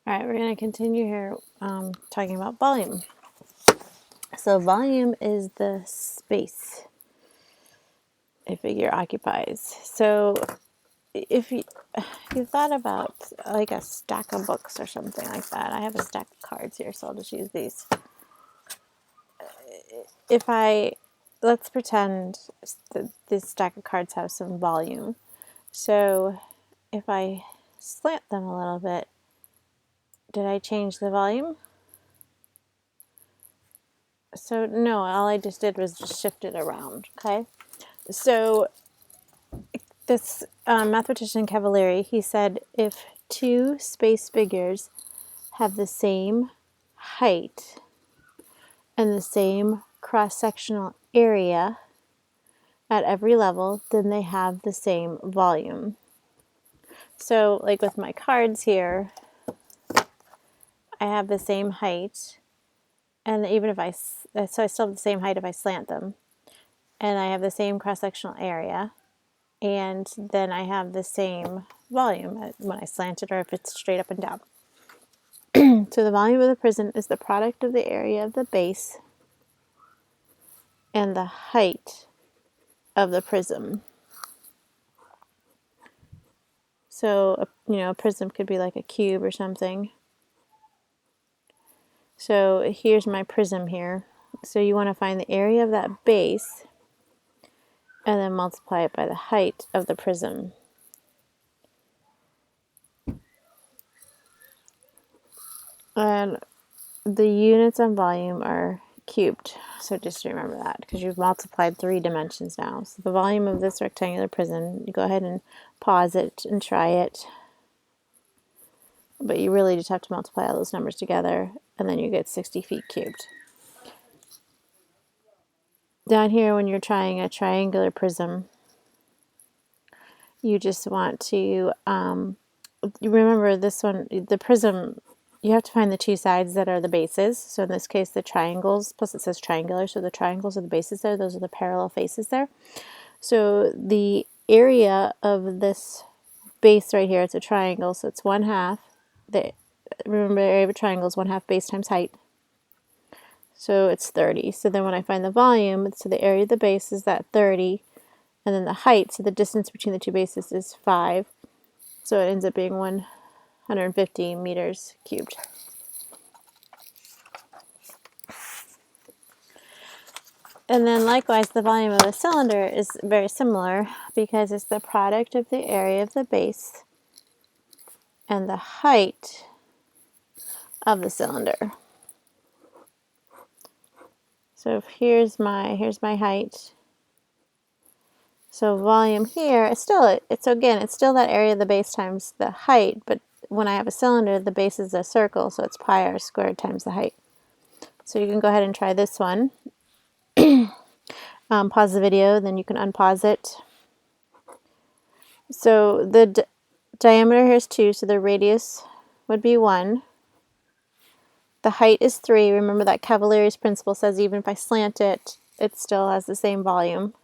All right, we're going to continue here talking about volume. So volume is the space a figure occupies. So if you thought about like a stack of books or something like that, I have a stack of cards here, so I'll just use these. Let's pretend that this stack of cards have some volume. So if I slant them a little bit, did I change the volume? So no, all I just did was just shift it around, okay? So this mathematician Cavalieri, he said if two space figures have the same height and the same cross-sectional area at every level, then they have the same volume. So like with my cards here, I have the same height, and even if I still have the same height if I slant them, and I have the same cross-sectional area, and then I have the same volume when I slant it or if it's straight up and down. So the volume of the prism is the product of the area of the base and the height of the prism. So, a prism could be like a cube or something. So here's my prism here. So you want to find the area of that base and then multiply it by the height of the prism. And the units on volume are cubed. So just remember that because you've multiplied 3 dimensions now. So the volume of this rectangular prism, you go ahead and pause it and try it. But you really just have to multiply all those numbers together and then you get 60 feet cubed. Down here when you're trying a triangular prism, you just want to, you remember this one, the prism, you have to find the two sides that are the bases. So in this case, the triangles, plus it says triangular, so the triangles are the bases there, those are the parallel faces there. So the area of this base right here, it's a triangle, so it's 1/2. Remember the area of a triangle is 1/2 base times height. So it's 30. So then when I find the volume, so the area of the base is that 30, and then the height, so the distance between the two bases is 5. So it ends up being 150 meters cubed. And then likewise, the volume of a cylinder is very similar because it's the product of the area of the base and the height of the cylinder. So here's my height. So volume here, it's still that area of the base times the height, but when I have a cylinder, the base is a circle, so it's pi r squared times the height. So you can go ahead and try this one. Pause the video, then you can unpause it. So the diameter here is 2, so the radius would be 1. The height is 3. Remember that Cavalieri's principle says even if I slant it, it still has the same volume.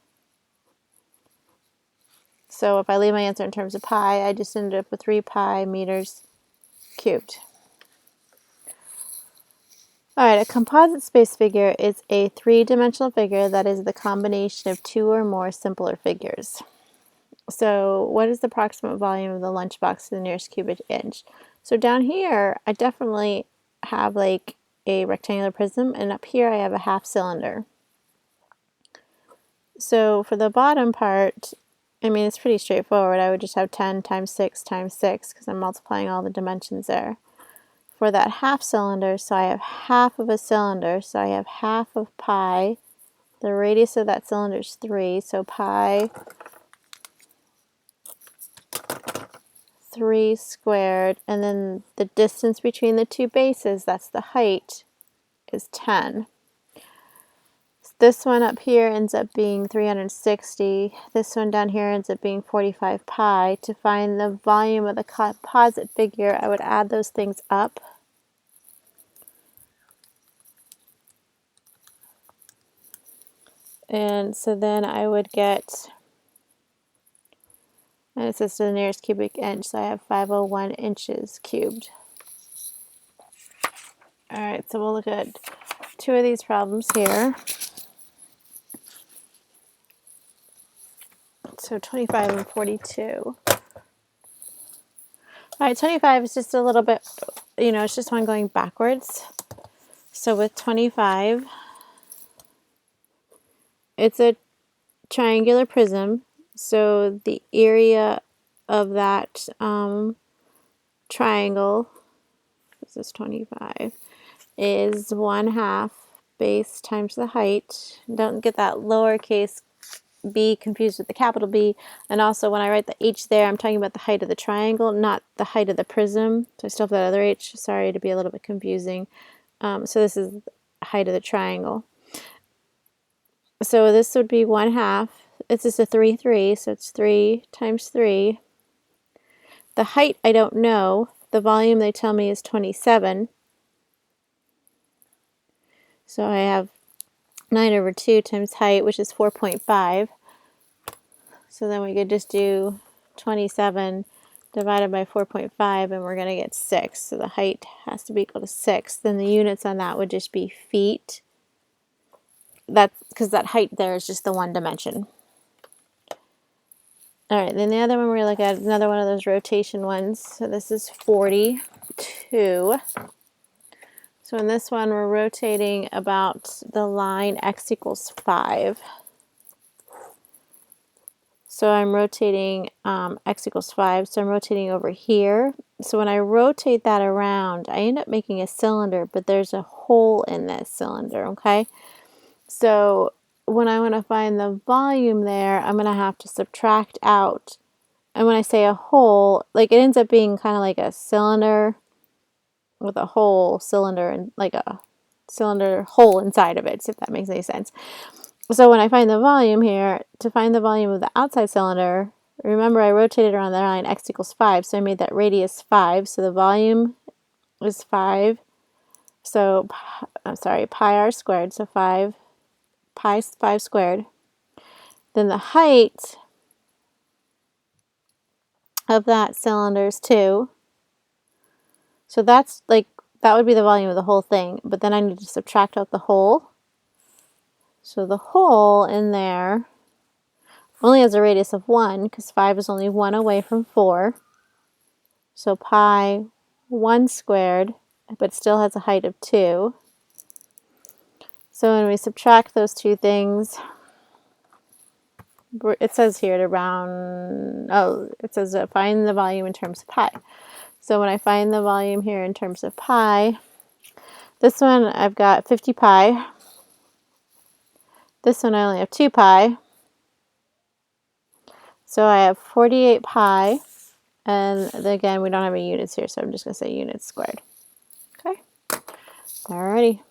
So if I leave my answer in terms of pi, I just ended up with 3 pi meters cubed. All right, a composite space figure is a 3-dimensional figure that is the combination of 2 or more simpler figures. So what is the approximate volume of the lunchbox to the nearest cubic inch? So down here, I definitely have like a rectangular prism, and up here I have a half cylinder. So for the bottom part, I mean, it's pretty straightforward. I would just have 10 times 6 times 6 because I'm multiplying all the dimensions there. For that half cylinder, so I have half of a cylinder, so I have half of pi. The radius of that cylinder is 3, so pi 3 squared, and then the distance between the two bases, that's the height, is 10. So this one up here ends up being 360. This one down here ends up being 45 pi. To find the volume of the composite figure, I would add those things up. And so then I would get, and it says to the nearest cubic inch, so I have 501 inches cubed. All right, so we'll look at two of these problems here. So 25 and 42. All right, 25 is just a little bit, it's just one going backwards. So with 25, it's a triangular prism. So the area of that triangle, this is 25, is 1/2 base times the height. Don't get that lowercase b confused with the capital B. And also when I write the h there, I'm talking about the height of the triangle, not the height of the prism. So I still have that other h. Sorry to be a little bit confusing. So this is the height of the triangle. So this would be 1/2. It's just a 3, 3, so it's 3 times 3. The height I don't know. The volume they tell me is 27. So I have 9/2 times height, which is 4.5. So then we could just do 27 divided by 4.5, and we're going to get 6. So the height has to be equal to 6. Then the units on that would just be feet. That's because that height there is just the one dimension. All right, then the other one we're going to look at is another one of those rotation ones. So this is 42. So in this one, we're rotating about the line x equals 5. So I'm rotating x equals 5, so I'm rotating over here. So when I rotate that around, I end up making a cylinder, but there's a hole in that cylinder, okay? So when I want to find the volume there, I'm going to have to subtract out. And when I say a hole, like it ends up being kind of like a cylinder with a hole cylinder and like a cylinder hole inside of it, if that makes any sense. So when I find the volume here, to find the volume of the outside cylinder, remember I rotated around the line x equals 5, so I made that radius 5, so the volume is 5. So, I'm sorry, pi r squared, so 5 squared. Then the height of that cylinder is 2. So that's like, that would be the volume of the whole thing, but then I need to subtract out the hole. So the hole in there only has a radius of 1 because 5 is only 1 away from 4. So pi 1 squared, but still has a height of 2. So when we subtract those two things, it says here to it says to find the volume in terms of pi. So when I find the volume here in terms of pi, this one I've got 50 pi. This one I only have 2 pi. So I have 48 pi. And again, we don't have any units here, so I'm just going to say units squared. Okay. Alrighty.